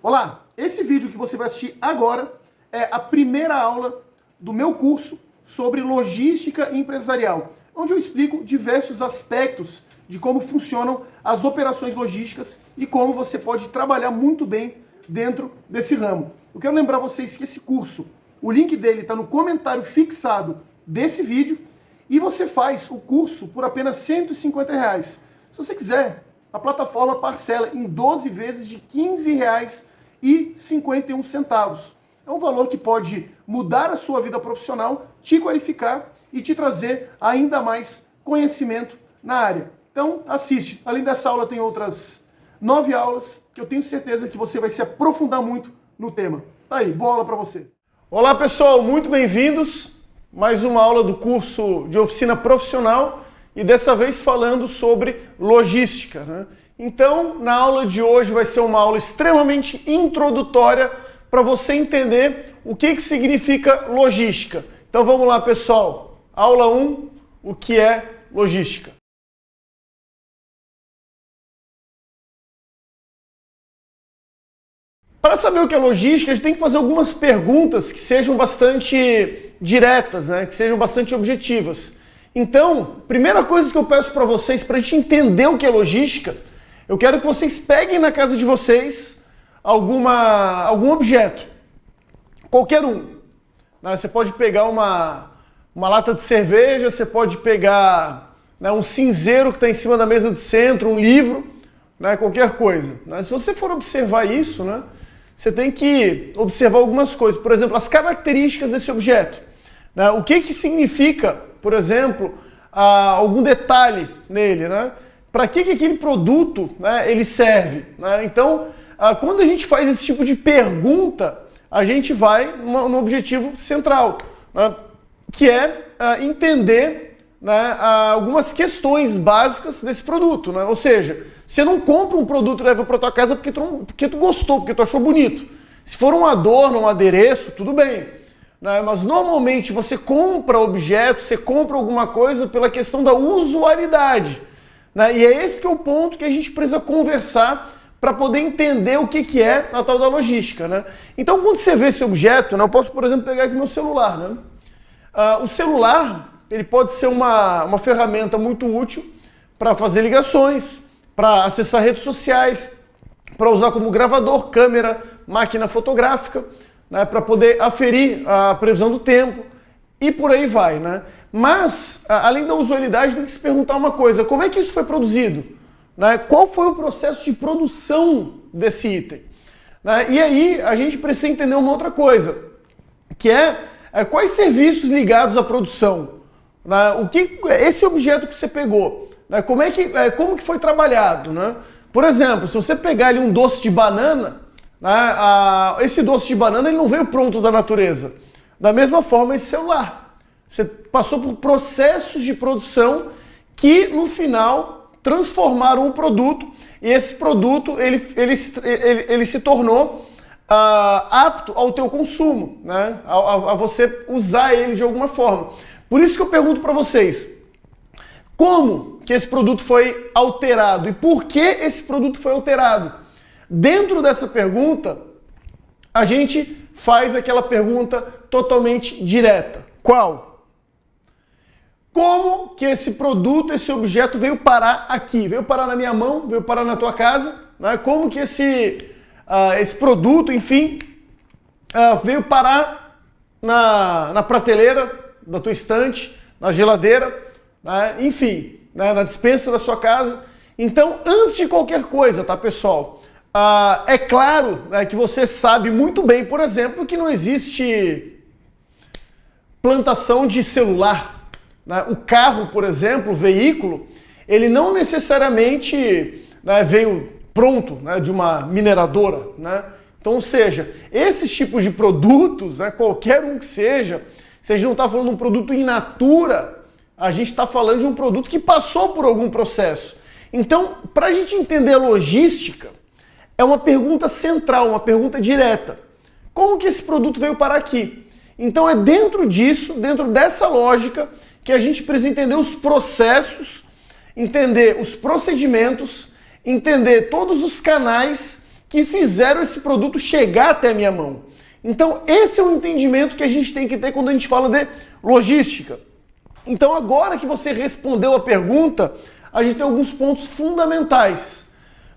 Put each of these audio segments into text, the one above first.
Olá, esse vídeo que você vai assistir agora é a primeira aula do meu curso sobre logística empresarial, onde eu explico diversos aspectos de como funcionam as operações logísticas e como você pode trabalhar muito bem dentro desse ramo. Eu quero lembrar vocês que esse curso, o link dele está no comentário fixado desse vídeo e você faz o curso por apenas R$150. Se você quiser, a plataforma parcela em 12 vezes de R$15,51. É um valor que pode mudar a sua vida profissional, te qualificar e te trazer ainda mais conhecimento na área. Então, assiste. Além dessa aula, tem outras 9 aulas que eu tenho certeza que você vai se aprofundar muito no tema. Tá aí, boa aula para você. Olá, pessoal, muito bem-vindos. Mais uma aula do curso de oficina profissional e dessa vez falando sobre logística, né? Então, na aula de hoje vai ser uma aula extremamente introdutória para você entender o que significa logística. Então vamos lá, pessoal. Aula 1, o que é logística? Para saber o que é logística, a gente tem que fazer algumas perguntas que sejam bastante diretas, né? Que sejam bastante objetivas. Então, primeira coisa que eu peço para vocês, para a gente entender o que é logística, eu quero que vocês peguem na casa de vocês algum objeto, qualquer um. Né? Você pode pegar uma lata de cerveja, você pode pegar, né, um cinzeiro que está em cima da mesa de centro, um livro, né, qualquer coisa. Né? Se você for observar isso, né, você tem que observar algumas coisas. Por exemplo, as características desse objeto. Né? O que significa, por exemplo, algum detalhe nele, né? Para que aquele produto, né, ele serve? Né? Então, quando a gente faz esse tipo de pergunta, a gente vai no objetivo central, né, que é entender, né, algumas questões básicas desse produto. Né? Ou seja, você não compra um produto e leva para tua casa porque tu gostou, porque tu achou bonito. Se for um adorno, um adereço, tudo bem. Né? Mas normalmente você compra objetos, você compra alguma coisa pela questão da usualidade. Né? E é esse que é o ponto que a gente precisa conversar para poder entender o que é a tal da logística. Né? Então, quando você vê esse objeto, né, eu posso, por exemplo, pegar aqui meu celular. Né? O celular ele pode ser uma ferramenta muito útil para fazer ligações, para acessar redes sociais, para usar como gravador, câmera, máquina fotográfica, né, para poder aferir a previsão do tempo e por aí vai. Né? Mas, além da usualidade, tem que se perguntar uma coisa: como é que isso foi produzido? Né? Qual foi o processo de produção desse item? Né? E aí a gente precisa entender uma outra coisa, que é quais serviços ligados à produção? Né? Esse objeto que você pegou, né? Como que foi trabalhado? Né? Por exemplo, se você pegar ali um doce de banana, né? Esse doce de banana ele não veio pronto da natureza. Da mesma forma, esse celular. Você passou por processos de produção que, no final, transformaram o produto e esse produto ele se tornou apto ao teu consumo, né? A você usar ele de alguma forma. Por isso que eu pergunto para vocês, como que esse produto foi alterado e por que esse produto foi alterado? Dentro dessa pergunta, a gente faz aquela pergunta totalmente direta. Qual? Como que esse produto, esse objeto veio parar aqui? Veio parar na minha mão? Veio parar na tua casa? Né? Como que esse produto, enfim, veio parar na prateleira da tua estante, na geladeira, né? Enfim, né? Na despensa da sua casa? Então, antes de qualquer coisa, tá, pessoal? É claro, né, que você sabe muito bem, por exemplo, que não existe plantação de celular. O carro, por exemplo, o veículo, ele não necessariamente, né, veio pronto, né, de uma mineradora. Né? Então, ou seja, esses tipos de produtos, né, qualquer um que seja, se a gente não está falando de um produto in natura, a gente está falando de um produto que passou por algum processo. Então, para a gente entender a logística, é uma pergunta central, uma pergunta direta. Como que esse produto veio parar aqui? Então é dentro disso, dentro dessa lógica, que a gente precisa entender os processos, entender os procedimentos, entender todos os canais que fizeram esse produto chegar até a minha mão. Então, esse é o entendimento que a gente tem que ter quando a gente fala de logística. Então, agora que você respondeu a pergunta, a gente tem alguns pontos fundamentais.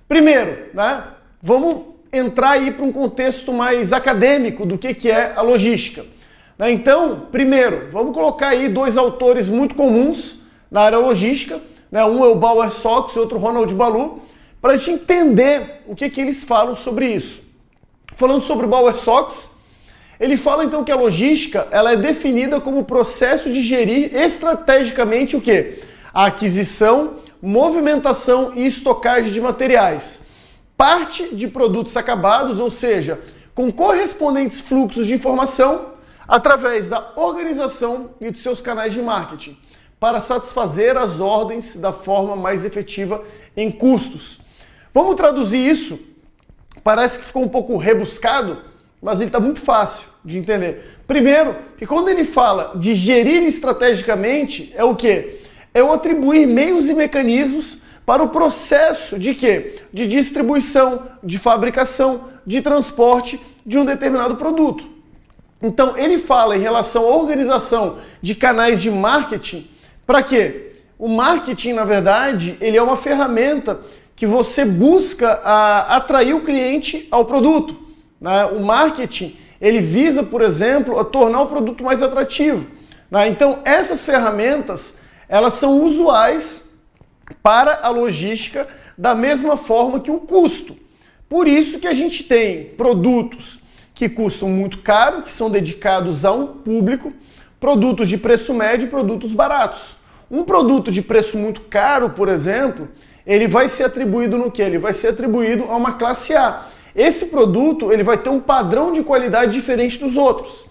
Primeiro, né, vamos entrar aí para um contexto mais acadêmico do que é a logística. Então, primeiro, vamos colocar aí dois autores muito comuns na área logística, né? Um é o Bauer Sox e outro Ronald Ballew, para a gente entender o que eles falam sobre isso. Falando sobre o Bauer Sox, ele fala então que a logística ela é definida como o processo de gerir estrategicamente o quê? A aquisição, movimentação e estocagem de materiais. Parte de produtos acabados, ou seja, com correspondentes fluxos de informação, através da organização e dos seus canais de marketing, para satisfazer as ordens da forma mais efetiva em custos. Vamos traduzir isso? Parece que ficou um pouco rebuscado, mas ele está muito fácil de entender. Primeiro, que quando ele fala de gerir estrategicamente, é o quê? É o atribuir meios e mecanismos para o processo de quê? De distribuição, de fabricação, de transporte de um determinado produto. Então, ele fala em relação à organização de canais de marketing, para quê? O marketing, na verdade, ele é uma ferramenta que você busca atrair o cliente ao produto. Né? O marketing, ele visa, por exemplo, a tornar o produto mais atrativo. Né? Então, essas ferramentas, elas são usuais para a logística da mesma forma que o custo. Por isso que a gente tem produtos que custam muito caro, que são dedicados a um público, produtos de preço médio e produtos baratos. Um produto de preço muito caro, por exemplo, ele vai ser atribuído no quê? Ele vai ser atribuído a uma classe A. Esse produto ele vai ter um padrão de qualidade diferente dos outros.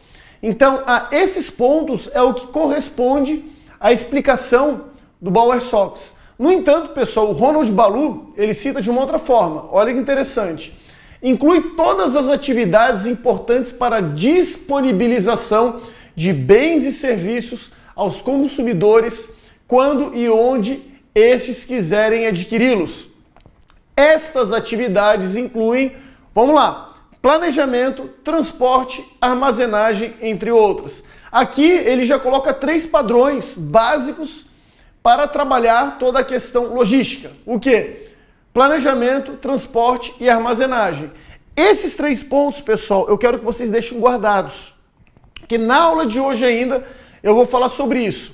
Então, a esses pontos é o que corresponde à explicação do Bauer Sox. No entanto, pessoal, o Ronald Ballew, ele cita de uma outra forma. Olha que interessante. Inclui todas as atividades importantes para a disponibilização de bens e serviços aos consumidores quando e onde estes quiserem adquiri-los. Estas atividades incluem, vamos lá, planejamento, transporte, armazenagem, entre outras. Aqui ele já coloca 3 padrões básicos para trabalhar toda a questão logística. O quê? Planejamento, transporte e armazenagem. Esses 3 pontos, pessoal, eu quero que vocês deixem guardados. Porque na aula de hoje ainda eu vou falar sobre isso.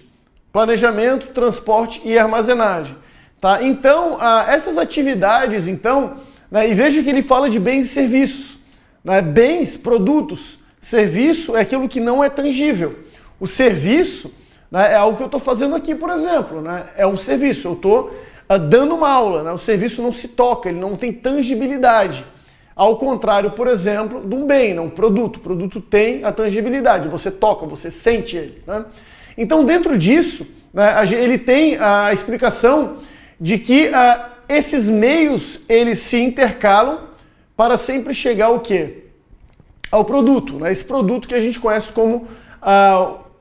Planejamento, transporte e armazenagem. Tá? Então, essas atividades, então, né, e veja que ele fala de bens e serviços. Né? Bens, produtos. Serviço é aquilo que não é tangível. O serviço, né, é algo que eu estou fazendo aqui, por exemplo. Né? É um serviço, eu estou dando uma aula. Né? O serviço não se toca, ele não tem tangibilidade. Ao contrário, por exemplo, de um bem, né? Um produto. O produto tem a tangibilidade, você toca, você sente ele. Né? Então, dentro disso, né, ele tem a explicação de que esses meios eles se intercalam para sempre chegar ao quê? Ao produto. Né? Esse produto que a gente conhece como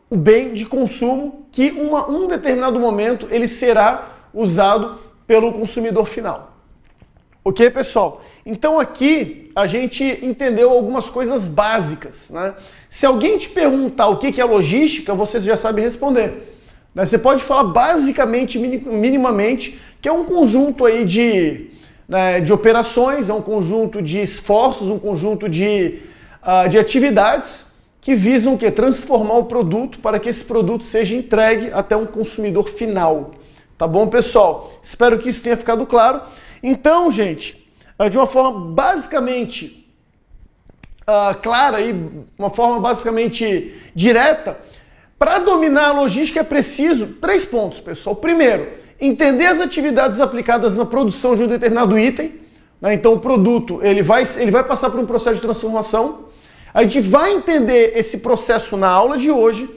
o bem de consumo, que em um determinado momento ele será usado pelo consumidor final. Ok, pessoal? Então aqui a gente entendeu algumas coisas básicas. Né? Se alguém te perguntar o que é logística, você já sabe responder. Né? Você pode falar basicamente, minimamente, que é um conjunto aí de operações, é um conjunto de esforços, um conjunto de atividades que visam o quê? Transformar o produto para que esse produto seja entregue até um consumidor final. Tá bom, pessoal? Espero que isso tenha ficado claro. Então, gente, de uma forma basicamente clara e uma forma basicamente direta, para dominar a logística é preciso 3 pontos, pessoal. Primeiro, entender as atividades aplicadas na produção de um determinado item. Né? Então, o produto ele vai passar por um processo de transformação. A gente vai entender esse processo na aula de hoje.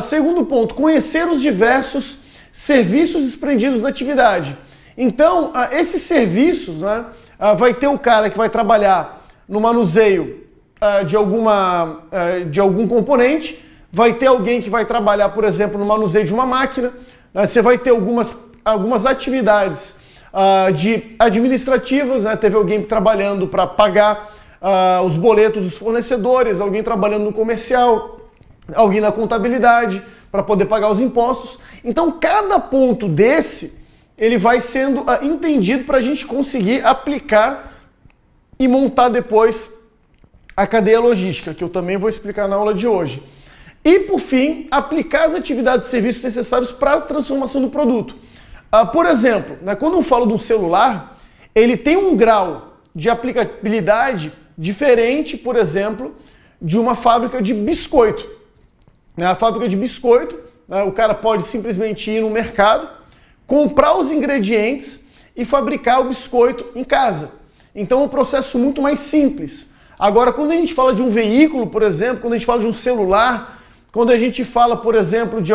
Segundo ponto, conhecer os diversos serviços desprendidos da atividade. Então, esses serviços, né, vai ter o cara que vai trabalhar no manuseio de algum componente, vai ter alguém que vai trabalhar, por exemplo, no manuseio de uma máquina, né, você vai ter algumas atividades de administrativas, né? Teve alguém trabalhando para pagar os boletos dos fornecedores, alguém trabalhando no comercial, alguém na contabilidade para poder pagar os impostos. Então, cada ponto desse, ele vai sendo entendido para a gente conseguir aplicar e montar depois a cadeia logística, que eu também vou explicar na aula de hoje. E, por fim, aplicar as atividades e serviços necessários para a transformação do produto. Por exemplo, né, quando eu falo de um celular, ele tem um grau de aplicabilidade diferente, por exemplo, de uma fábrica de biscoito. A fábrica de biscoito, né, o cara pode simplesmente ir no mercado, comprar os ingredientes e fabricar o biscoito em casa. Então é um processo muito mais simples. Agora, quando a gente fala de um veículo, por exemplo, quando a gente fala de um celular, quando a gente fala, por exemplo, de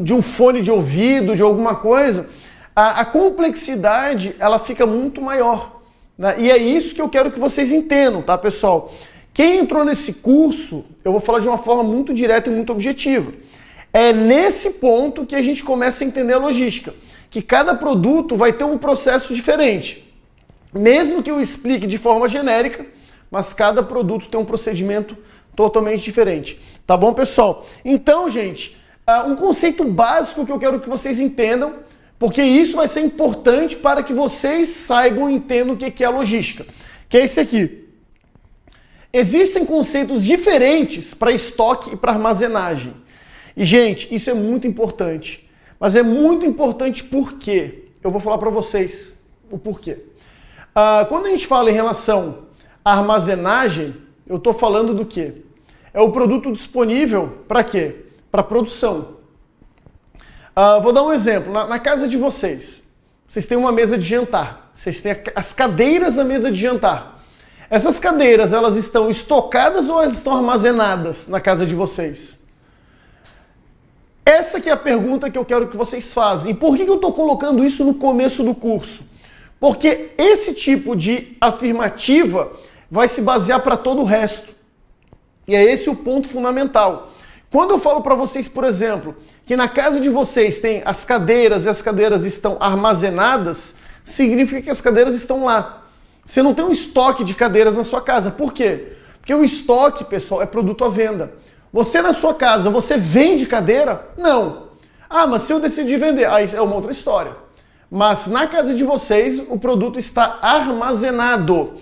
de um fone de ouvido, de alguma coisa, a complexidade ela fica muito maior, né? E é isso que eu quero que vocês entendam, tá, pessoal? Quem entrou nesse curso, eu vou falar de uma forma muito direta e muito objetiva. É nesse ponto que a gente começa a entender a logística, que cada produto vai ter um processo diferente. Mesmo que eu explique de forma genérica, mas cada produto tem um procedimento totalmente diferente. Tá bom, pessoal? Então, gente, um conceito básico que eu quero que vocês entendam, porque isso vai ser importante para que vocês saibam e entendam o que é a logística, que é esse aqui. Existem conceitos diferentes para estoque e para armazenagem. E, gente, isso é muito importante. Mas é muito importante porque eu vou falar para vocês o porquê. Quando a gente fala em relação à armazenagem, eu estou falando do quê? É o produto disponível para quê? Para produção. Vou dar um exemplo. Na casa de vocês têm uma mesa de jantar. Vocês têm as cadeiras da mesa de jantar. Essas cadeiras, elas estão estocadas ou elas estão armazenadas na casa de vocês? Essa que é a pergunta que eu quero que vocês façam. E por que eu estou colocando isso no começo do curso? Porque esse tipo de afirmativa vai se basear para todo o resto. E é esse o ponto fundamental. Quando eu falo para vocês, por exemplo, que na casa de vocês tem as cadeiras e as cadeiras estão armazenadas, significa que as cadeiras estão lá. Você não tem um estoque de cadeiras na sua casa. Por quê? Porque o estoque, pessoal, é produto à venda. Você na sua casa, você vende cadeira? Não. Mas se eu decidir vender, aí é uma outra história. Mas na casa de vocês, o produto está armazenado.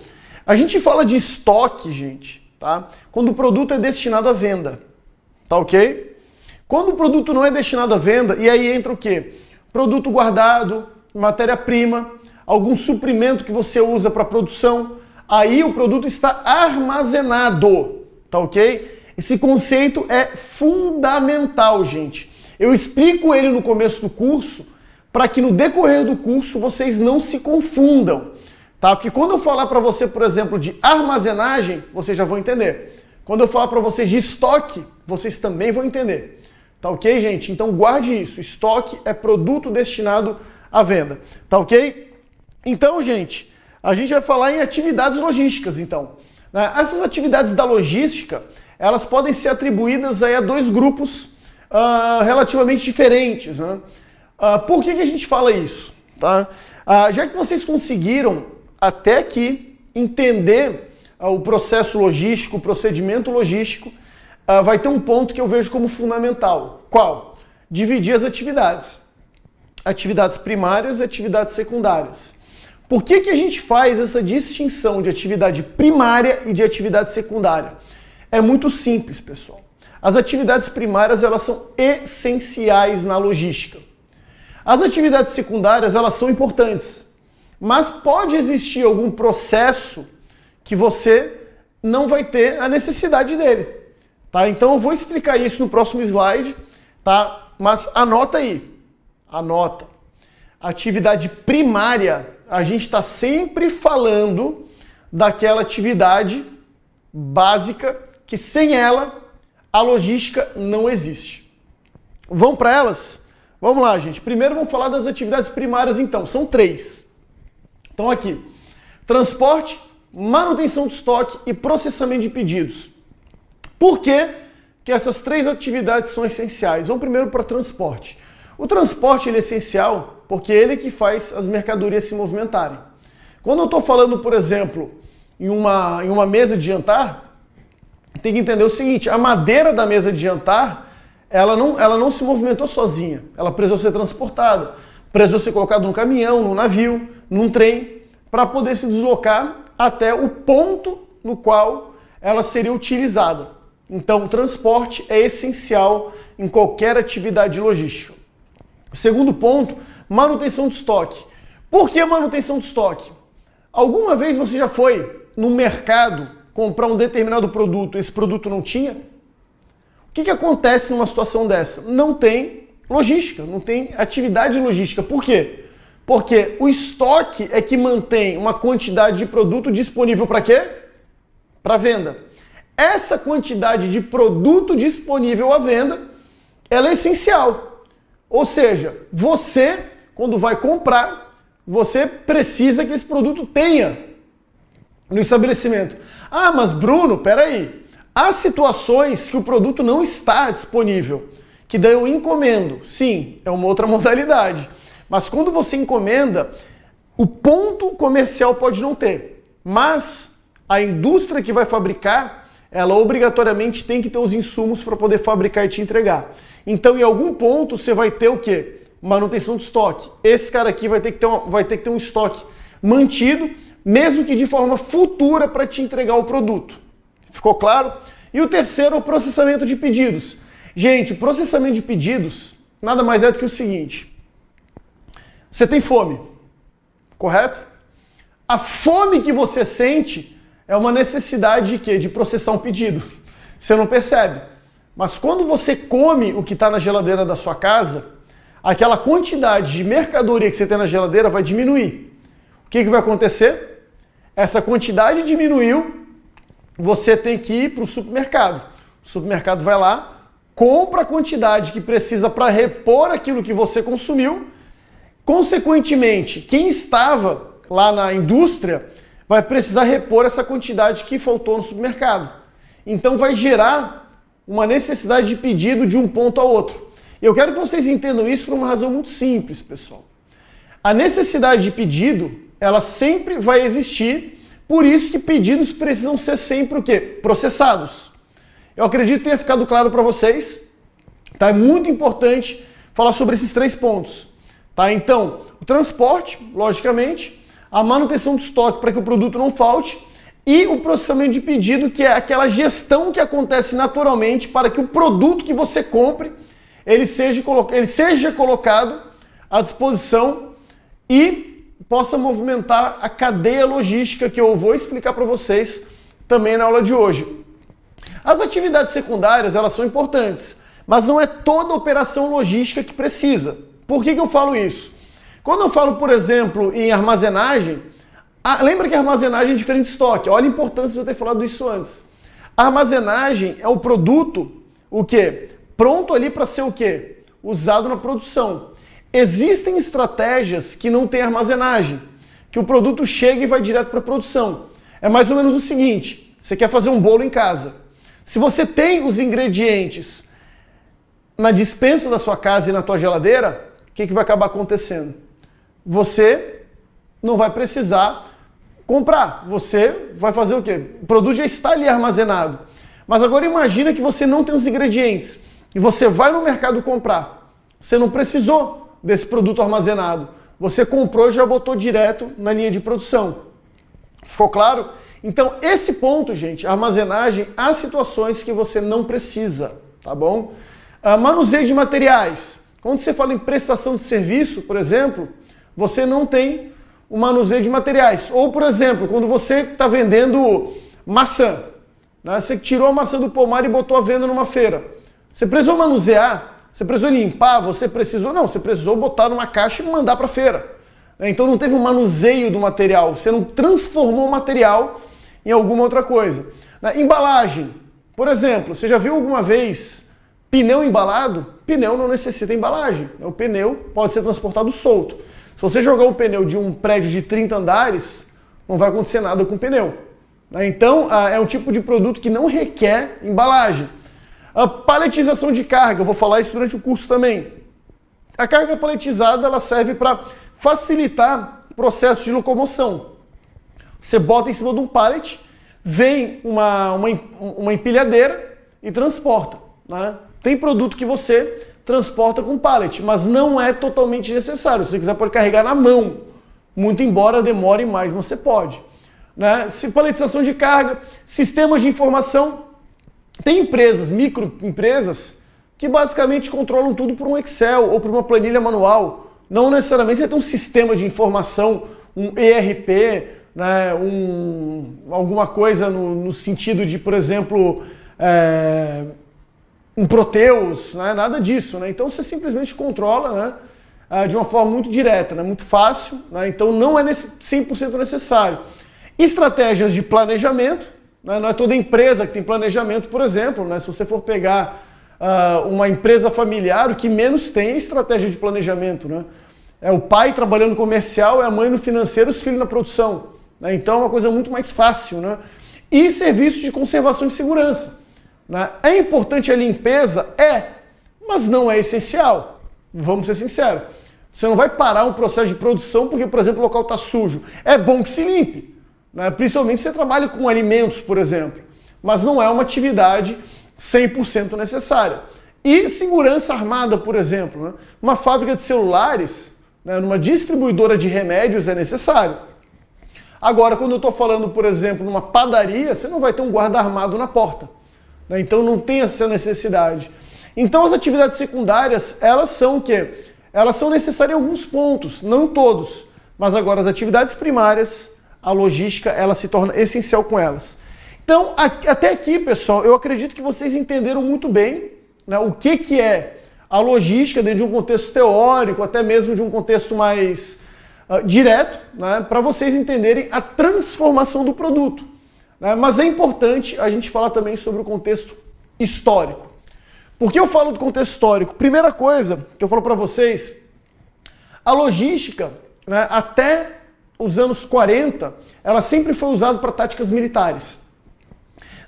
A gente fala de estoque, gente, tá? Quando o produto é destinado à venda, tá ok? Quando o produto não é destinado à venda, e aí entra o quê? Produto guardado, matéria-prima, algum suprimento que você usa para produção, aí o produto está armazenado, tá ok? Esse conceito é fundamental, gente. Eu explico ele no começo do curso, para que no decorrer do curso vocês não se confundam, tá? Porque quando eu falar para você, por exemplo, de armazenagem, vocês já vão entender. Quando eu falar para vocês de estoque, vocês também vão entender. Tá ok, gente? Então guarde isso. Estoque é produto destinado à venda. Tá ok? Então, gente, a gente vai falar em atividades logísticas, então. Essas atividades da logística, elas podem ser atribuídas aí a dois grupos relativamente diferentes, né? Por que a gente fala isso? Tá? Já que vocês conseguiram até aqui entender o processo logístico, o procedimento logístico, vai ter um ponto que eu vejo como fundamental. Qual? Dividir as atividades. Atividades primárias e atividades secundárias. Por que a gente faz essa distinção de atividade primária e de atividade secundária? É muito simples, pessoal. As atividades primárias, elas são essenciais na logística. As atividades secundárias, elas são importantes, mas pode existir algum processo que você não vai ter a necessidade dele, tá? Então eu vou explicar isso no próximo slide, tá? Mas anota aí, anota. Atividade primária, a gente está sempre falando daquela atividade básica que sem ela a logística não existe. Vamos para elas? Vamos lá, gente. Primeiro vamos falar das atividades primárias, então. São 3. Então aqui, transporte, manutenção de estoque e processamento de pedidos. Por que essas 3 atividades são essenciais? Vamos primeiro para transporte. O transporte ele é essencial porque ele é que faz as mercadorias se movimentarem. Quando eu estou falando, por exemplo, em uma mesa de jantar, tem que entender o seguinte, a madeira da mesa de jantar, ela não se movimentou sozinha, ela precisou ser transportada, precisou ser colocada num caminhão, num navio, num trem, para poder se deslocar até o ponto no qual ela seria utilizada. Então, o transporte é essencial em qualquer atividade logística. O segundo ponto, manutenção de estoque. Por que manutenção de estoque? Alguma vez você já foi no mercado comprar um determinado produto e esse produto não tinha? O que acontece numa situação dessa? Não tem logística, não tem atividade logística. Por quê? Porque o estoque é que mantém uma quantidade de produto disponível para quê? Para venda. Essa quantidade de produto disponível à venda, ela é essencial. Ou seja, você, quando vai comprar, você precisa que esse produto tenha no estabelecimento. Ah, mas Bruno, peraí. Há situações que o produto não está disponível, que daí eu encomendo. Sim, é uma outra modalidade. Mas quando você encomenda, o ponto comercial pode não ter. Mas a indústria que vai fabricar, ela obrigatoriamente tem que ter os insumos para poder fabricar e te entregar. Então, em algum ponto, você vai ter o quê? Manutenção de estoque. Esse cara aqui vai ter que ter um estoque mantido, mesmo que de forma futura, para te entregar o produto. Ficou claro? E o terceiro é o processamento de pedidos. Gente, o processamento de pedidos nada mais é do que o seguinte. Você tem fome, correto? A fome que você sente é uma necessidade de quê? De processar um pedido. Você não percebe. Mas quando você come o que está na geladeira da sua casa, aquela quantidade de mercadoria que você tem na geladeira vai diminuir. O que vai acontecer? Essa quantidade diminuiu, você tem que ir para o supermercado. O supermercado vai lá, compra a quantidade que precisa para repor aquilo que você consumiu. Consequentemente, quem estava lá na indústria vai precisar repor essa quantidade que faltou no supermercado. Então vai gerar uma necessidade de pedido de um ponto a outro. Eu quero que vocês entendam isso por uma razão muito simples, pessoal. A necessidade de pedido, ela sempre vai existir, por isso que pedidos precisam ser sempre o quê? Processados. Eu acredito que tenha ficado claro para vocês. Tá? É muito importante falar sobre esses 3 pontos. Tá? Então, o transporte, logicamente, a manutenção do estoque para que o produto não falte e o processamento de pedido, que é aquela gestão que acontece naturalmente para que o produto que você compre, ele seja colocado à disposição e possa movimentar a cadeia logística que eu vou explicar para vocês também na aula de hoje. As atividades secundárias, elas são importantes, mas não é toda operação logística que precisa. Por que eu falo isso? Quando eu falo, por exemplo, em armazenagem, lembra que a armazenagem é diferente de estoque. Olha a importância de eu ter falado isso antes. A armazenagem é o produto, o quê? Pronto ali para ser o quê? Usado na produção. Existem estratégias que não têm armazenagem, que o produto chega e vai direto para a produção. É mais ou menos o seguinte, você quer fazer um bolo em casa. Se você tem os ingredientes na despensa da sua casa e na tua geladeira, o que vai acabar acontecendo? Você não vai precisar comprar. Você vai fazer o quê? O produto já está ali armazenado. Mas agora imagina que você não tem os ingredientes e você vai no mercado comprar. Você não precisou desse produto armazenado. Você comprou e já botou direto na linha de produção. Ficou claro? Então, esse ponto, gente, a armazenagem, há situações que você não precisa, tá bom? Manuseio de materiais. Quando você fala em prestação de serviço, por exemplo, você não tem o manuseio de materiais. Ou, por exemplo, quando você está vendendo maçã, né? Você tirou a maçã do pomar e botou a venda numa feira. Você precisou manusear? Você precisou limpar? Você precisou botar numa caixa e mandar para a feira. Então não teve um manuseio do material, você não transformou o material em alguma outra coisa. Embalagem. Por exemplo, você já viu alguma vez pneu embalado? Pneu não necessita embalagem. O pneu pode ser transportado solto. Se você jogar um pneu de um prédio de 30 andares, não vai acontecer nada com o pneu. Então, é um tipo de produto que não requer embalagem. A paletização de carga, eu vou falar isso durante o curso também. A carga paletizada ela serve para facilitar o processo de locomoção. Você bota em cima de um pallet, vem uma empilhadeira e transporta, né? Tem produto que você transporta com pallet, mas não é totalmente necessário. Se você quiser pode carregar na mão, muito embora demore mais, mas você pode, né? Paletização de carga, sistemas de informação. Tem empresas, microempresas, que basicamente controlam tudo por um Excel ou por uma planilha manual. Não necessariamente você tem um sistema de informação, um ERP, né, alguma coisa no sentido de, por exemplo, um Proteus, né, nada disso. Né? Então você simplesmente controla, né, de uma forma muito direta, né, muito fácil, né, então não é 100% necessário. Estratégias de planejamento, né, não é toda empresa que tem planejamento, por exemplo, né, se você for pegar uma empresa familiar, o que menos tem é estratégia de planejamento. Né? É o pai trabalhando no comercial, é a mãe no financeiro, os filhos na produção. Né? Então é uma coisa muito mais fácil. Né? E serviços de conservação e segurança. Né? É importante a limpeza? É, mas não é essencial. Vamos ser sinceros. Você não vai parar um processo de produção porque, por exemplo, o local está sujo. É bom que se limpe. Né? Principalmente se você trabalha com alimentos, por exemplo. Mas não é uma atividade 100% necessária. E segurança armada, por exemplo. Né? Uma fábrica de celulares, né, numa distribuidora de remédios é necessário. Agora, quando eu estou falando, por exemplo, numa padaria, você não vai ter um guarda armado na porta. Né? Então não tem essa necessidade. Então as atividades secundárias, elas são o quê? Elas são necessárias em alguns pontos, não todos. Mas agora as atividades primárias, a logística, ela se torna essencial com elas. Então, até aqui, pessoal, eu acredito que vocês entenderam muito bem, né, o que é a logística dentro de um contexto teórico, até mesmo de um contexto mais direto, né, para vocês entenderem a transformação do produto. Né? Mas é importante a gente falar também sobre o contexto histórico. Por que eu falo do contexto histórico? Primeira coisa que eu falo para vocês, a logística, né, até os anos 40, ela sempre foi usada para táticas militares.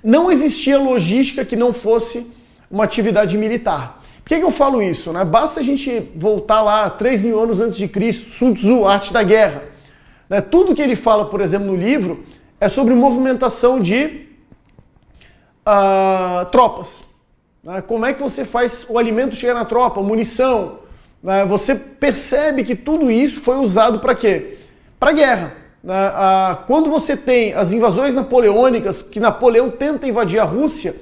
Não existia logística que não fosse uma atividade militar. Por que eu falo isso? Né? Basta a gente voltar lá 3.000 anos antes de Cristo, Sun Tzu, a arte da guerra. Né? Tudo que ele fala, por exemplo, no livro, é sobre movimentação de tropas. Né? Como é que você faz o alimento chegar na tropa, munição. Né? Você percebe que tudo isso foi usado para quê? Para guerra. Quando você tem as invasões napoleônicas, que Napoleão tenta invadir a Rússia,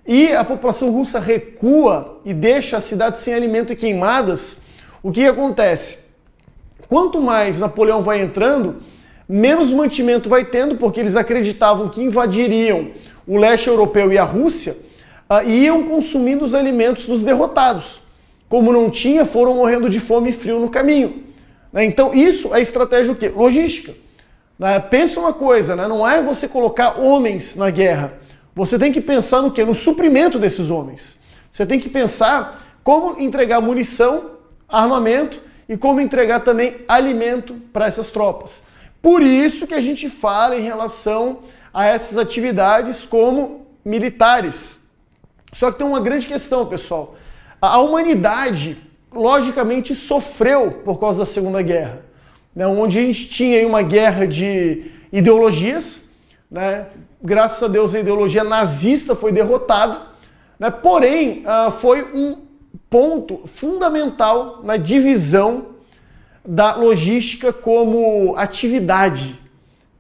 e a população russa recua e deixa a cidade sem alimento e queimadas, o que acontece? Quanto mais Napoleão vai entrando, menos mantimento vai tendo, porque eles acreditavam que invadiriam o leste europeu e a Rússia, e iam consumindo os alimentos dos derrotados. Como não tinha, foram morrendo de fome e frio no caminho. Então isso é estratégia o quê? Logística. Pensa uma coisa, né? Não é você colocar homens na guerra. Você tem que pensar no quê? No suprimento desses homens. Você tem que pensar como entregar munição, armamento e como entregar também alimento para essas tropas. Por isso que a gente fala em relação a essas atividades como militares. Só que tem uma grande questão, pessoal. A humanidade, logicamente, sofreu por causa da Segunda Guerra, né, onde a gente tinha aí uma guerra de ideologias, né, graças a Deus a ideologia nazista foi derrotada, né, porém foi um ponto fundamental na divisão da logística como atividade,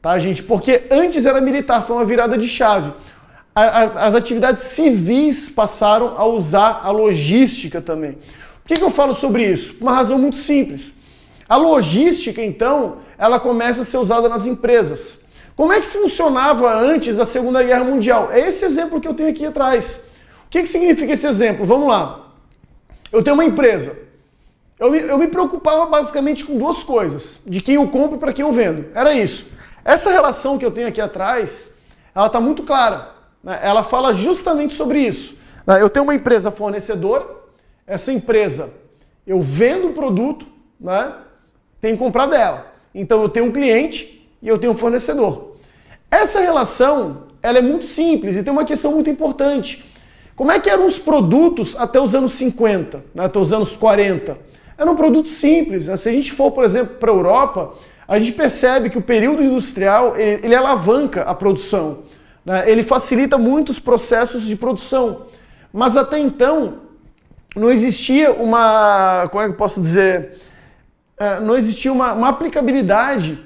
tá, gente? Porque antes era militar, foi uma virada de chave. As atividades civis passaram a usar a logística também. Por que eu falo sobre isso? Por uma razão muito simples. A logística, então, ela começa a ser usada nas empresas. Como é que funcionava antes da Segunda Guerra Mundial? É esse exemplo que eu tenho aqui atrás. O que significa esse exemplo? Vamos lá. Eu tenho uma empresa. Eu me preocupava basicamente com duas coisas. De quem eu compro e para quem eu vendo. Era isso. Essa relação que eu tenho aqui atrás, ela está muito clara. Né? Ela fala justamente sobre isso. Eu tenho uma empresa fornecedora. Essa empresa, eu vendo o produto, né? Tenho que comprar dela. Então eu tenho um cliente e eu tenho um fornecedor. Essa relação, ela é muito simples e tem uma questão muito importante. Como é que eram os produtos até os anos 50, né, até os anos 40? Era um produto simples, né? Se a gente for, por exemplo, para a Europa, a gente percebe que o período industrial, ele alavanca a produção, né? Ele facilita muitos processos de produção. Mas até então, não existia uma, como é que eu posso dizer, não existia uma aplicabilidade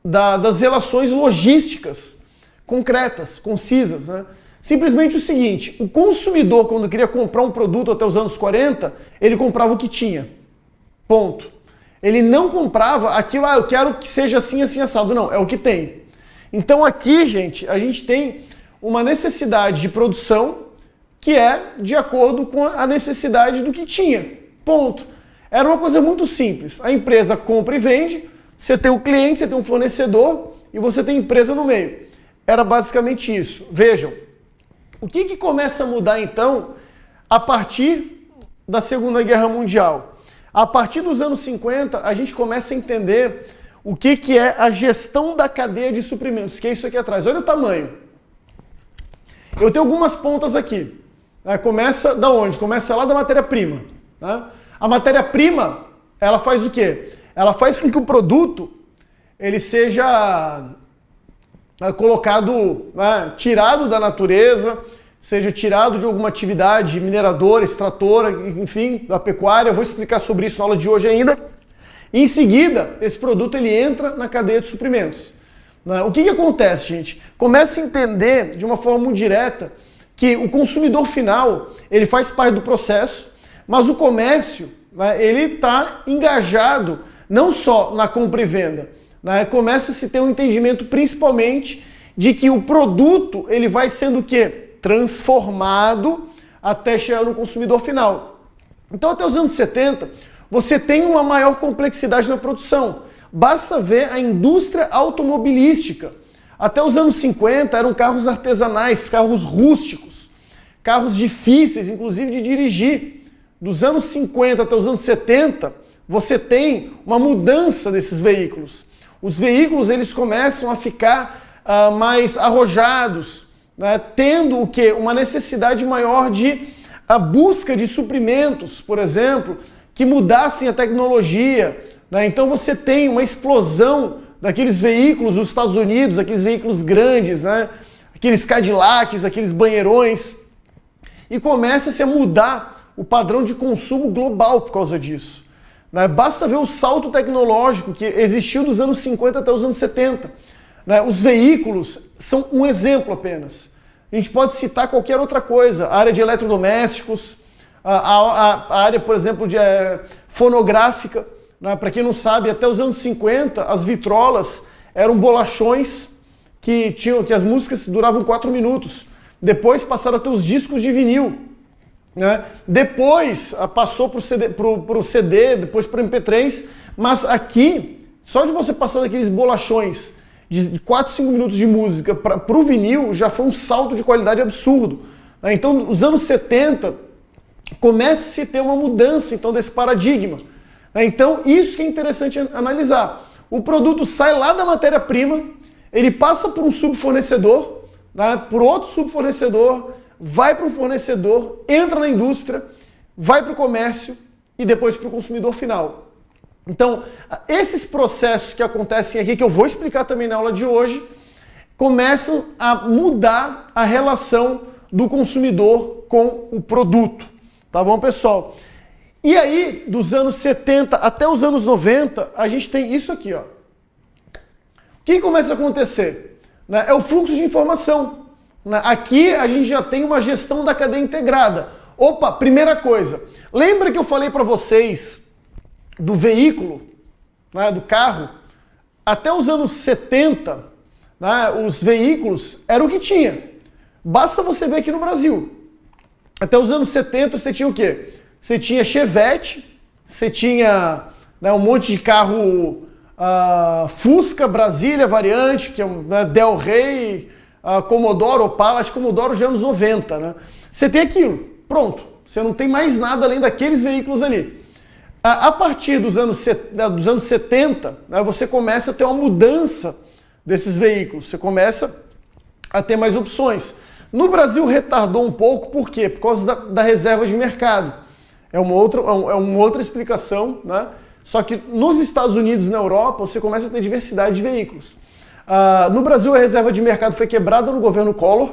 das relações logísticas concretas, concisas, né? Simplesmente o seguinte, o consumidor, quando queria comprar um produto até os anos 40, ele comprava o que tinha. Ponto. Ele não comprava aquilo, eu quero que seja assim, assim, assado. Não, é o que tem. Então aqui, gente, a gente tem uma necessidade de produção que é de acordo com a necessidade do que tinha. Ponto. Era uma coisa muito simples. A empresa compra e vende, você tem o cliente, você tem um fornecedor e você tem empresa no meio. Era basicamente isso. Vejam, o que começa a mudar então a partir da Segunda Guerra Mundial? A partir dos anos 50, a gente começa a entender o que é a gestão da cadeia de suprimentos, que é isso aqui atrás. Olha o tamanho. Eu tenho algumas pontas aqui. Começa da onde? Começa lá da matéria-prima. Tá? A matéria-prima, ela faz o quê? Ela faz com que o produto ele seja colocado, tirado da natureza, seja tirado de alguma atividade mineradora, extratora, enfim, da pecuária. Eu vou explicar sobre isso na aula de hoje ainda. Em seguida, esse produto ele entra na cadeia de suprimentos. O que acontece, gente? Começa a entender de uma forma muito direta que o consumidor final ele faz parte do processo, mas o comércio ele está engajado não só na compra e venda. Começa a se ter um entendimento principalmente de que o produto ele vai sendo o quê? Transformado até chegar no consumidor final. Então até os anos 70 você tem uma maior complexidade na produção. Basta ver a indústria automobilística. Até os anos 50 eram carros artesanais, carros rústicos, carros difíceis inclusive de dirigir. Dos anos 50 até os anos 70 você tem uma mudança desses veículos. Os veículos eles começam a ficar mais arrojados, tendo o quê? Uma necessidade maior de a busca de suprimentos, por exemplo, que mudassem a tecnologia. Então você tem uma explosão daqueles veículos dos Estados Unidos, aqueles veículos grandes, aqueles Cadillacs, aqueles banheirões, e começa-se a mudar o padrão de consumo global por causa disso. Basta ver o salto tecnológico que existiu dos anos 50 até os anos 70. Os veículos são um exemplo apenas. A gente pode citar qualquer outra coisa, a área de eletrodomésticos, a área, por exemplo, de fonográfica. Para quem não sabe, até os anos 50, as vitrolas eram bolachões que as músicas duravam 4 minutos. Depois passaram a ter os discos de vinil. Depois passou para o CD, depois para o MP3, mas aqui, só de você passar daqueles bolachões de 4, 5 minutos de música para o vinil, já foi um salto de qualidade absurdo. Então, os anos 70, começa a ter uma mudança então, desse paradigma. Então, isso que é interessante analisar. O produto sai lá da matéria-prima, ele passa por um subfornecedor, por outro subfornecedor, vai para um fornecedor, entra na indústria, vai para o comércio e depois para o consumidor final. Então, esses processos que acontecem aqui, que eu vou explicar também na aula de hoje, começam a mudar a relação do consumidor com o produto. Tá bom, pessoal? E aí, dos anos 70 até os anos 90, a gente tem isso aqui, ó. O que começa a acontecer? É o fluxo de informação. Aqui a gente já tem uma gestão da cadeia integrada. Opa, primeira coisa. Lembra que eu falei para vocês do veículo, do carro? Até os anos 70, os veículos eram o que tinha. Basta você ver aqui no Brasil. Até os anos 70 você tinha o quê? Você tinha Chevette, você tinha um monte de carro Fusca, Brasília, variante, que é Del Rey, Commodore, Opala, acho que Commodore já é anos 90. Você tem aquilo, pronto. Você não tem mais nada além daqueles veículos ali. A partir dos anos 70, você começa a ter uma mudança desses veículos. Você começa a ter mais opções. No Brasil retardou um pouco, por quê? Por causa da reserva de mercado. É uma outra explicação, né? Só que nos Estados Unidos e na Europa você começa a ter diversidade de veículos. No Brasil a reserva de mercado foi quebrada no governo Collor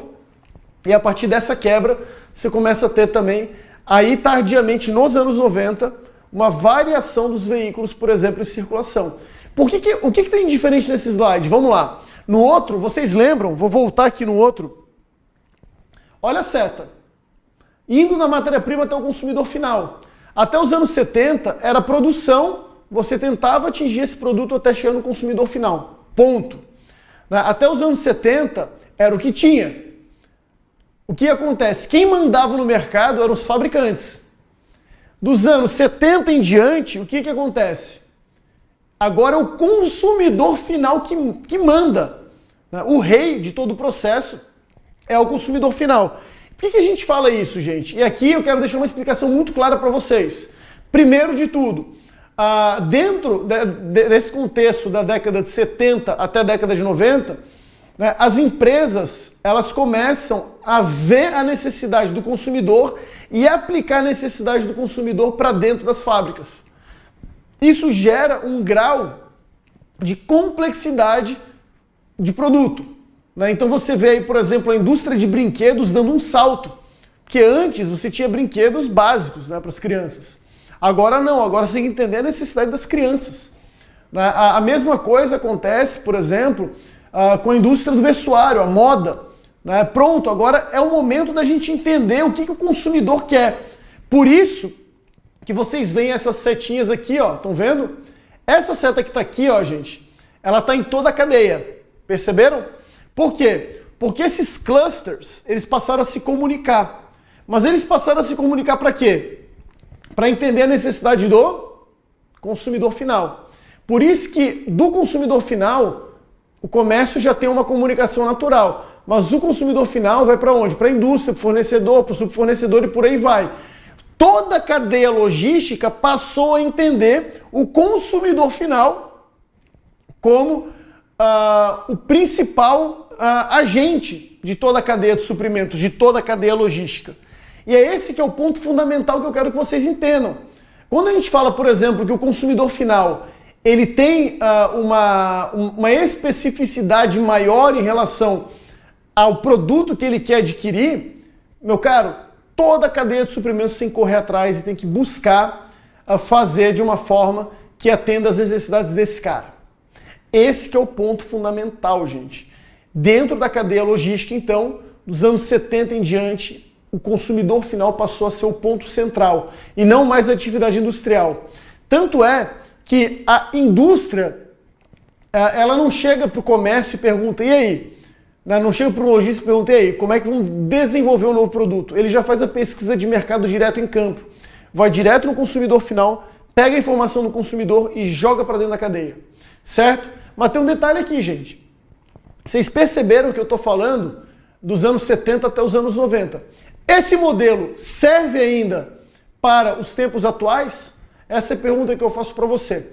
e a partir dessa quebra você começa a ter também, aí tardiamente nos anos 90, uma variação dos veículos, por exemplo, em circulação. O que tem de diferente nesse slide? Vamos lá. No outro, vocês lembram? Vou voltar aqui no outro. Olha a seta. Indo da matéria-prima até o consumidor final. Até os anos 70 era produção, você tentava atingir esse produto até chegar no consumidor final. Ponto. Até os anos 70 era o que tinha. O que acontece? Quem mandava no mercado eram os fabricantes. Dos anos 70 em diante, o que acontece? Agora é o consumidor final que manda. O rei de todo o processo é o consumidor final. Por que a gente fala isso, gente? E aqui eu quero deixar uma explicação muito clara para vocês. Primeiro de tudo, dentro desse contexto da década de 70 até a década de 90, né, as empresas elas começam a ver a necessidade do consumidor e aplicar a necessidade do consumidor para dentro das fábricas. Isso gera um grau de complexidade de produto. Né? Então você vê aí, por exemplo, a indústria de brinquedos dando um salto. Porque antes você tinha brinquedos básicos, né, para as crianças. Agora não, agora você tem que entender a necessidade das crianças. Né? A mesma coisa acontece, por exemplo, com a indústria do vestuário, a moda. Né? Pronto, agora é o momento da gente entender o que o consumidor quer. Por isso que vocês veem essas setinhas aqui, ó, estão vendo? Essa seta que está aqui, ó, gente, ela está em toda a cadeia. Perceberam? Por quê? Porque esses clusters, eles passaram a se comunicar. Mas eles passaram a se comunicar para quê? Para entender a necessidade do consumidor final. Por isso que do consumidor final, o comércio já tem uma comunicação natural. Mas o consumidor final vai para onde? Para a indústria, para o fornecedor, para o subfornecedor e por aí vai. Toda a cadeia logística passou a entender o consumidor final como o principal agente de toda a cadeia de suprimentos, de toda a cadeia logística. E é esse que é o ponto fundamental que eu quero que vocês entendam. Quando a gente fala, por exemplo, que o consumidor final ele tem uma especificidade maior em relação ao produto que ele quer adquirir, meu caro, toda a cadeia de suprimentos tem que correr atrás e tem que buscar fazer de uma forma que atenda às necessidades desse cara. Esse que é o ponto fundamental, gente. Dentro da cadeia logística, então, dos anos 70 em diante, o consumidor final passou a ser o ponto central e não mais a atividade industrial. Tanto é que a indústria, ela não chega para o comércio e pergunta, e aí? Não chega para o lojista e pergunta, e aí, como é que vão desenvolver um novo produto? Ele já faz a pesquisa de mercado direto em campo. Vai direto no consumidor final, pega a informação do consumidor e joga para dentro da cadeia. Certo? Mas tem um detalhe aqui, gente. Vocês perceberam que eu estou falando dos anos 70 até os anos 90. Esse modelo serve ainda para os tempos atuais? Essa é a pergunta que eu faço para você.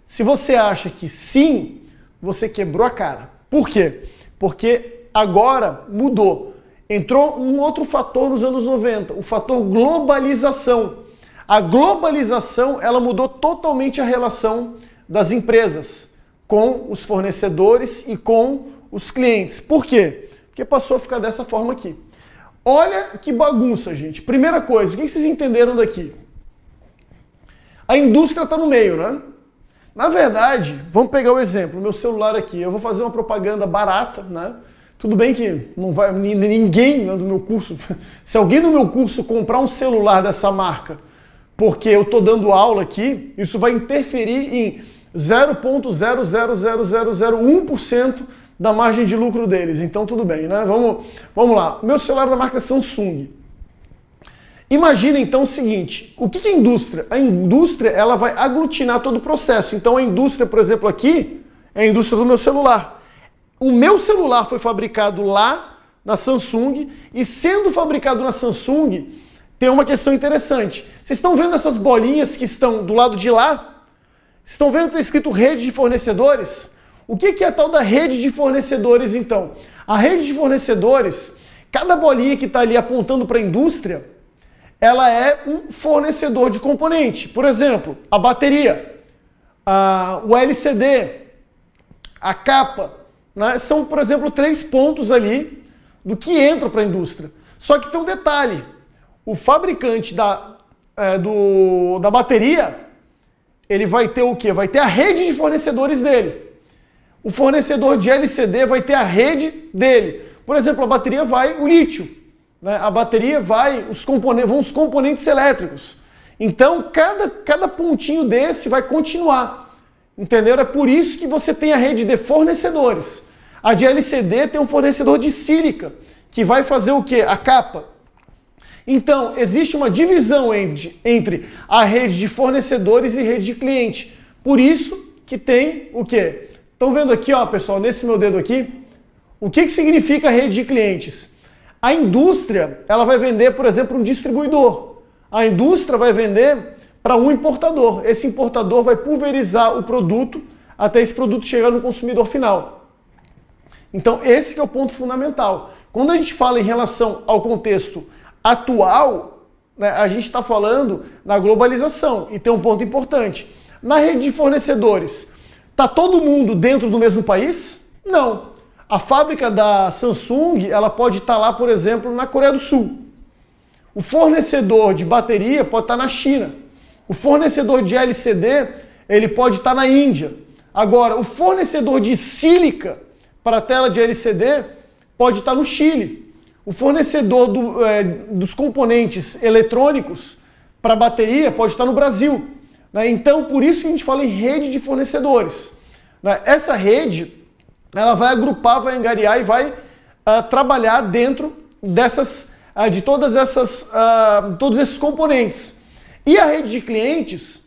Se você acha que sim, você quebrou a cara. Por quê? Porque agora mudou. Entrou um outro fator nos anos 90, o fator globalização. A globalização, ela mudou totalmente a relação das empresas com os fornecedores e com os clientes. Por quê? Porque passou a ficar dessa forma aqui. Olha que bagunça, gente. Primeira coisa, o que vocês entenderam daqui? A indústria está no meio, né? Na verdade, vamos pegar o exemplo, meu celular aqui. Eu vou fazer uma propaganda barata, né? Tudo bem que não vai ninguém do meu curso, se alguém do meu curso comprar um celular dessa marca, porque eu estou dando aula aqui, isso vai interferir em 0,00001% da margem de lucro deles. Então tudo bem, né? Vamos lá. Meu celular é da marca Samsung. Imagina então o seguinte, o que é a indústria? A indústria ela vai aglutinar todo o processo. Então a indústria, por exemplo, aqui, é a indústria do meu celular. O meu celular foi fabricado lá na Samsung e sendo fabricado na Samsung, tem uma questão interessante. Vocês estão vendo essas bolinhas que estão do lado de lá? Vocês estão vendo que está escrito rede de fornecedores? O que é a tal da rede de fornecedores então? A rede de fornecedores, cada bolinha que está ali apontando para a indústria, ela é um fornecedor de componente. Por exemplo, a bateria, o LCD, a capa, né? São, por exemplo, 3 pontos ali do que entra para a indústria. Só que tem um detalhe, o fabricante da bateria, ele vai ter o quê? Vai ter a rede de fornecedores dele. O fornecedor de LCD vai ter a rede dele. Por exemplo, a bateria vai o lítio, né? A bateria vai os componentes elétricos. Então, cada pontinho desse vai continuar. Entendeu? É por isso que você tem a rede de fornecedores. A de LCD tem um fornecedor de sílica, que vai fazer o quê? A capa. Então, existe uma divisão entre a rede de fornecedores e rede de cliente. Por isso que tem o quê? Estão vendo aqui, ó, pessoal, nesse meu dedo aqui, o que significa rede de clientes? A indústria, ela vai vender, por exemplo, um distribuidor. A indústria vai vender para um importador. Esse importador vai pulverizar o produto até esse produto chegar no consumidor final. Então, esse que é o ponto fundamental. Quando a gente fala em relação ao contexto atual, né, a gente está falando na globalização. E tem um ponto importante. Na rede de fornecedores, está todo mundo dentro do mesmo país? Não. A fábrica da Samsung, ela pode estar lá, por exemplo, na Coreia do Sul. O fornecedor de bateria pode estar na China. O fornecedor de LCD, ele pode estar na Índia. Agora, o fornecedor de sílica para a tela de LCD pode estar no Chile. O fornecedor dos componentes eletrônicos para a bateria pode estar no Brasil. Né? Então, por isso que a gente fala em rede de fornecedores. Né? Essa rede, ela vai agrupar, vai angariar e vai trabalhar dentro de todos esses componentes. E a rede de clientes,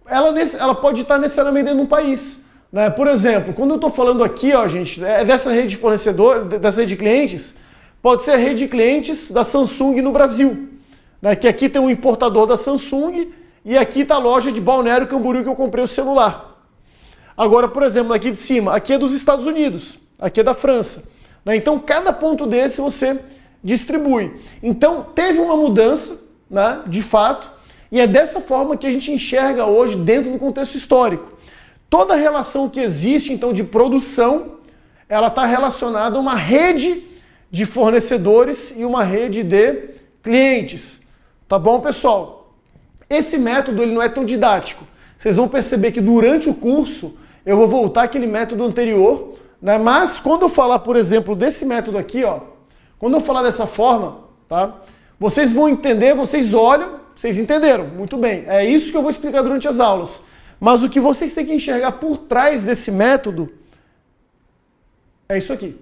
ela pode estar necessariamente dentro de um país. Né? Por exemplo, quando eu estou falando aqui, ó, gente, dessa rede de fornecedor, dessa rede de clientes, pode ser a rede de clientes da Samsung no Brasil. Né? Que aqui tem um importador da Samsung e aqui está a loja de Balneário Camboriú que eu comprei o celular. Agora, por exemplo, aqui de cima, aqui é dos Estados Unidos, aqui é da França. Né? Então, cada ponto desse você distribui. Então, teve uma mudança, né, de fato, e é dessa forma que a gente enxerga hoje dentro do contexto histórico. Toda a relação que existe, então, de produção, ela está relacionada a uma rede de fornecedores e uma rede de clientes. Tá bom, pessoal? Esse método ele não é tão didático. Vocês vão perceber que durante o curso eu vou voltar àquele método anterior, né? Mas quando eu falar, por exemplo, desse método aqui, ó, quando eu falar dessa forma, tá? Vocês vão entender, vocês olham, vocês entenderam, muito bem. É isso que eu vou explicar durante as aulas. Mas o que vocês têm que enxergar por trás desse método é isso aqui.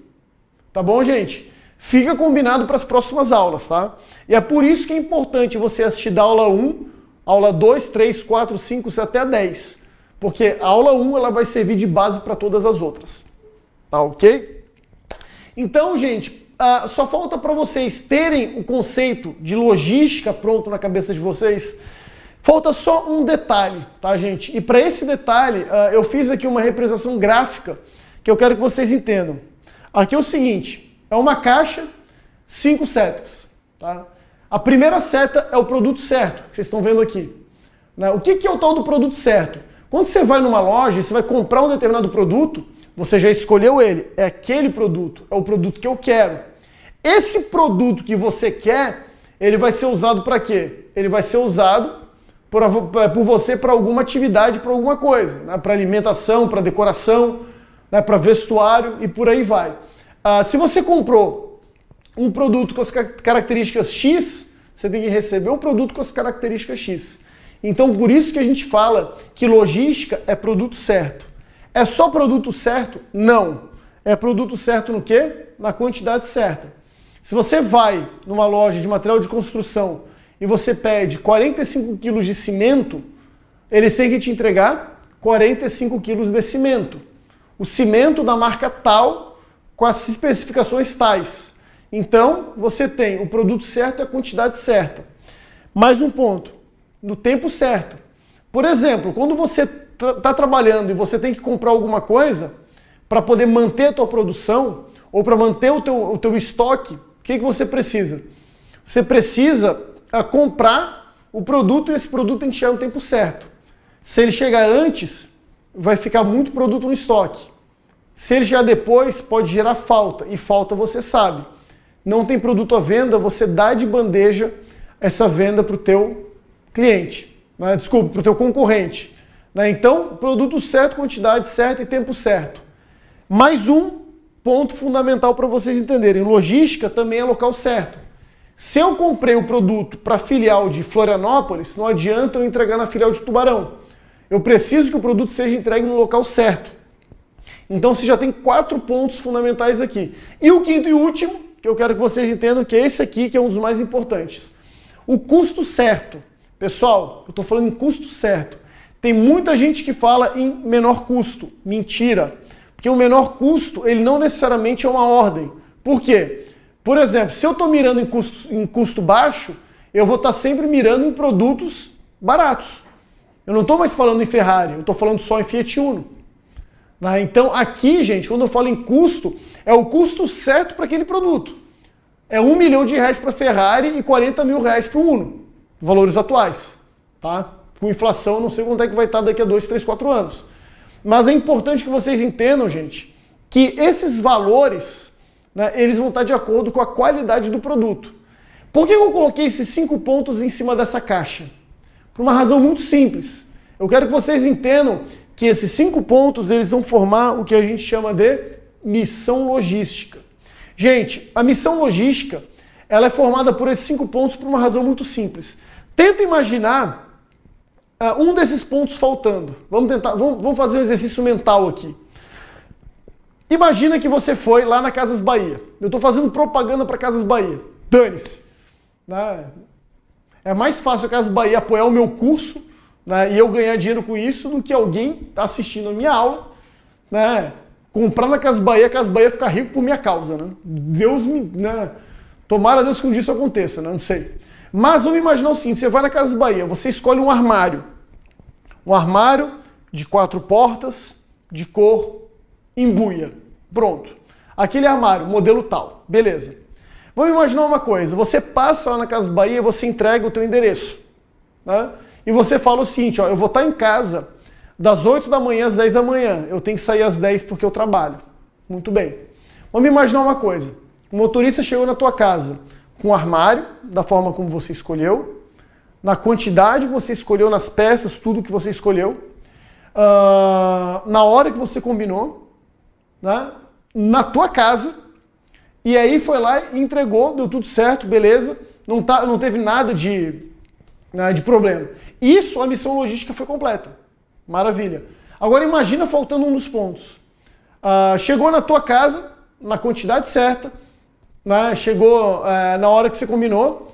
Tá bom, gente? Fica combinado para as próximas aulas, tá? E é por isso que é importante você assistir da aula 1, aula 2, 3, 4, 5, 7 até a 10. Porque a aula 1 ela vai servir de base para todas as outras. Tá ok? Então, gente, só falta para vocês terem o conceito de logística pronto na cabeça de vocês. Falta só um detalhe, tá, gente? E para esse detalhe, eu fiz aqui uma representação gráfica que eu quero que vocês entendam. Aqui é o seguinte, é uma caixa, 5 setas, tá? A primeira seta é o produto certo, que vocês estão vendo aqui. Né? O que é o tal do produto certo? Quando você vai numa loja e você vai comprar um determinado produto, você já escolheu ele, é aquele produto, é o produto que eu quero. Esse produto que você quer, ele vai ser usado para quê? Ele vai ser usado por você para alguma atividade, para alguma coisa, né? Para alimentação, para decoração, né? Para vestuário e por aí vai. Se você comprou um produto com as características X, você tem que receber um produto com as características X. Então, por isso que a gente fala que logística é produto certo. É só produto certo? Não. É produto certo no quê? Na quantidade certa. Se você vai numa loja de material de construção e você pede 45 quilos de cimento, eles têm que te entregar 45 quilos de cimento. O cimento da marca tal, com as especificações tais. Então, você tem o produto certo e a quantidade certa. Mais um ponto, no tempo certo. Por exemplo, quando você está trabalhando e você tem que comprar alguma coisa para poder manter a tua produção ou para manter o teu estoque, o que você precisa? Você precisa comprar o produto e esse produto tem que chegar no tempo certo. Se ele chegar antes, vai ficar muito produto no estoque. Se ele chegar depois, pode gerar falta, e falta você sabe. Não tem produto à venda, você dá de bandeja essa venda para o teu cliente, né? Desculpa, para o teu concorrente. Né? Então, produto certo, quantidade certa e tempo certo. Mais um ponto fundamental para vocês entenderem, logística também é local certo. Se eu comprei o produto para a filial de Florianópolis, não adianta eu entregar na filial de Tubarão. Eu preciso que o produto seja entregue no local certo. Então você já tem 4 pontos fundamentais aqui. E o quinto e último, que eu quero que vocês entendam, que é esse aqui, que é um dos mais importantes. O custo certo. Pessoal, eu estou falando em custo certo. Tem muita gente que fala em menor custo. Mentira. Porque o menor custo, ele não necessariamente é uma ordem. Por quê? Por exemplo, se eu estou mirando em custo baixo, eu vou estar sempre mirando em produtos baratos. Eu não estou mais falando em Ferrari, eu estou falando só em Fiat Uno. Então aqui, gente, quando eu falo em custo, é o custo certo para aquele produto. É R$1 milhão para Ferrari e R$40 mil para o Uno. Valores atuais. Tá? Com inflação, eu não sei quanto é que vai estar daqui a 2, 3, 4 anos. Mas é importante que vocês entendam, gente, que esses valores, né, eles vão estar de acordo com a qualidade do produto. Por que eu coloquei esses 5 pontos em cima dessa caixa? Por uma razão muito simples. Eu quero que vocês entendam que esses 5 pontos eles vão formar o que a gente chama de missão logística. Gente, a missão logística ela é formada por esses 5 pontos por uma razão muito simples. Tenta imaginar um desses pontos faltando. Vamos fazer um exercício mental aqui. Imagina que você foi lá na Casas Bahia. Eu estou fazendo propaganda para Casas Bahia. Dane-se. Né? É mais fácil a Casas Bahia apoiar o meu curso, né, e eu ganhar dinheiro com isso do que alguém tá assistindo a minha aula, né, comprar na Casas Bahia, a Casas Bahia ficar rico por minha causa. Né? Deus me... Né, tomara Deus que um dia isso aconteça, né? Não sei. Mas vamos imaginar o seguinte, você vai na Casas Bahia, você escolhe um armário. Um armário de 4 portas, de cor embuia. Pronto. Aquele armário, modelo tal. Beleza. Vamos imaginar uma coisa, você passa lá na Casas Bahia e você entrega o teu endereço. Né? E você fala o seguinte, ó, eu vou estar em casa das 8 da manhã às 10 da manhã. Eu tenho que sair às 10 porque eu trabalho. Muito bem. Vamos imaginar uma coisa. O motorista chegou na tua casa com um armário, da forma como você escolheu, na quantidade que você escolheu, nas peças, tudo que você escolheu, na hora que você combinou, né? Na tua casa, e aí foi lá e entregou, deu tudo certo, beleza, não teve nada de problema. Isso, a missão logística foi completa. Maravilha. Agora imagina faltando um dos pontos. Chegou na tua casa, na quantidade certa, né? Chegou na hora que você combinou,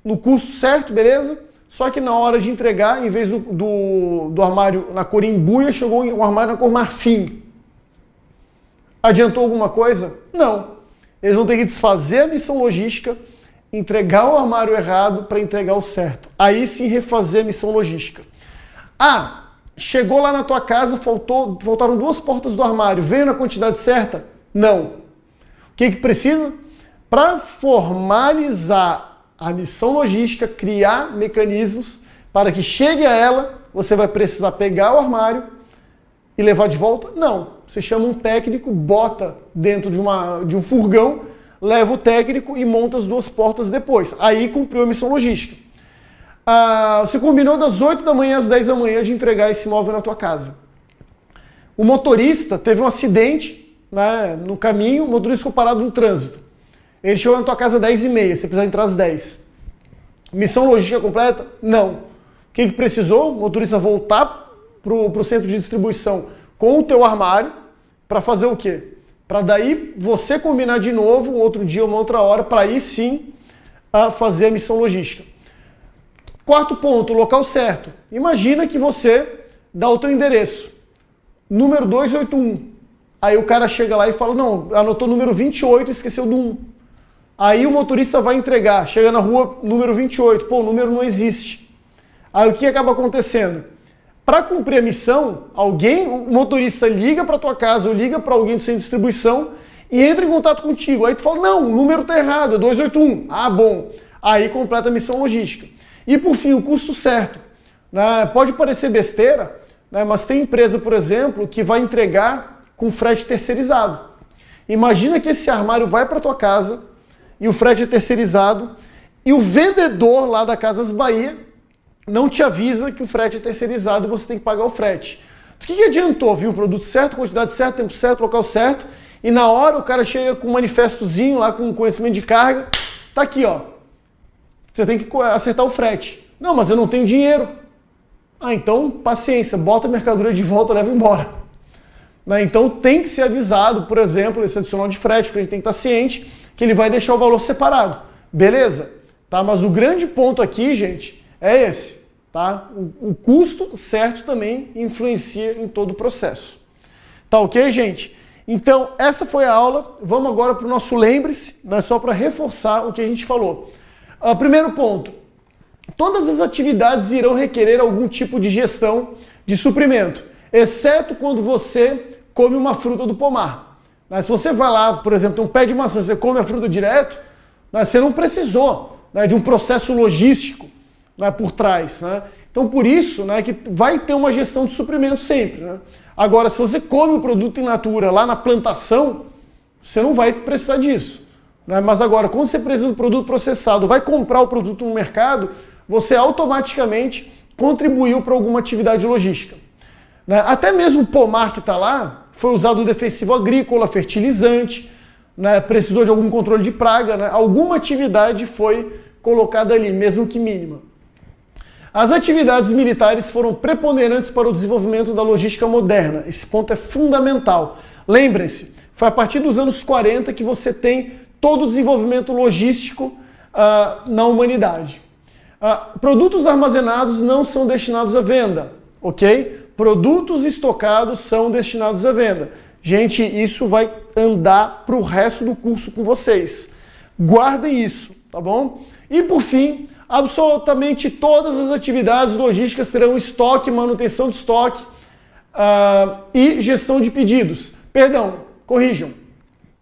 no custo certo, beleza? Só que na hora de entregar, em vez do armário na cor embuia, chegou um armário na cor marfim. Adiantou alguma coisa? Não. Eles vão ter que desfazer a missão logística, entregar o armário errado para entregar o certo. Aí sim refazer a missão logística. Chegou lá na tua casa, faltaram 2 portas do armário. Veio na quantidade certa? Não. O que precisa? Para formalizar a missão logística, criar mecanismos para que chegue a ela, você vai precisar pegar o armário e levar de volta? Não. Você chama um técnico, bota dentro de um furgão, leva o técnico e monta as 2 portas depois. Aí cumpriu a missão logística. Você combinou das 8 da manhã às 10 da manhã de entregar esse imóvel na tua casa. O motorista teve um acidente, né, no caminho, o motorista ficou parado no trânsito. Ele chegou na tua casa às 10h30, você precisa entrar às 10. Missão logística completa? Não. O que precisou? O motorista voltar para o centro de distribuição com o teu armário para fazer o quê? Para daí você combinar de novo, um outro dia, uma outra hora, para aí sim fazer a missão logística. 4º ponto, o local certo. Imagina que você dá o teu endereço, número 281. Aí o cara chega lá e fala, não, anotou número 28 e esqueceu do 1. Aí o motorista vai entregar, chega na rua número 28, pô, o número não existe. Aí o que acaba acontecendo? Para cumprir a missão, o motorista liga para tua casa ou liga para alguém do centro de distribuição e entra em contato contigo. Aí tu fala, não, o número tá errado, é 281. Ah, bom. aí completa a missão logística. E por fim, o custo certo. Né? Pode parecer besteira, né? Mas tem empresa, por exemplo, que vai entregar com frete terceirizado. Imagina que esse armário vai para tua casa e o frete é terceirizado e o vendedor lá da Casas Bahia não te avisa que o frete é terceirizado e você tem que pagar o frete. O que adiantou? Viu o produto certo, quantidade certa, tempo certo, local certo, e na hora o cara chega com um manifestozinho lá com conhecimento de carga, tá aqui, ó. Você tem que acertar o frete. Não, mas eu não tenho dinheiro. Ah, então paciência, bota a mercadoria de volta e leva embora. Né? Então tem que ser avisado, por exemplo, esse adicional de frete, que a gente tem que estar ciente que ele vai deixar o valor separado. Beleza? Tá? Mas o grande ponto aqui, gente, é esse. Tá? O custo certo também influencia em todo o processo. Tá ok, gente? Então, essa foi a aula. Vamos agora para o nosso lembre-se, né? Só para reforçar o que a gente falou. Primeiro ponto. Todas as atividades irão requerer algum tipo de gestão de suprimento, exceto quando você come uma fruta do pomar. Mas se você vai lá, por exemplo, tem um pé de maçã, você come a fruta direto, né? Você não precisou, né, de um processo logístico, né, por trás. Né? Então, por isso, né, que vai ter uma gestão de suprimento sempre. Né? Agora, se você come o produto in natura lá na plantação, você não vai precisar disso. Né? Mas agora, quando você precisa do produto processado, vai comprar o produto no mercado, você automaticamente contribuiu para alguma atividade logística. Né? Até mesmo o pomar que está lá foi usado defensivo agrícola, fertilizante, né? Precisou de algum controle de praga, né? Alguma atividade foi colocada ali, mesmo que mínima. As atividades militares foram preponderantes para o desenvolvimento da logística moderna. Esse ponto é fundamental. Lembrem-se, foi a partir dos anos 40 que você tem todo o desenvolvimento logístico na humanidade. Produtos armazenados não são destinados à venda, ok? Produtos estocados são destinados à venda. Gente, isso vai andar para o resto do curso com vocês. Guardem isso, tá bom? E por fim, absolutamente todas as atividades logísticas terão estoque, manutenção de estoque e gestão de pedidos. Perdão, corrijam.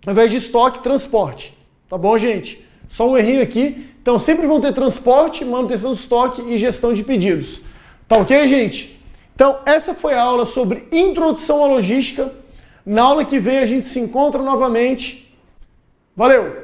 Ao invés de estoque, transporte. Tá bom, gente? Só um errinho aqui. Então, sempre vão ter transporte, manutenção de estoque e gestão de pedidos. Tá ok, gente? Então, essa foi a aula sobre introdução à logística. Na aula que vem a gente se encontra novamente. Valeu!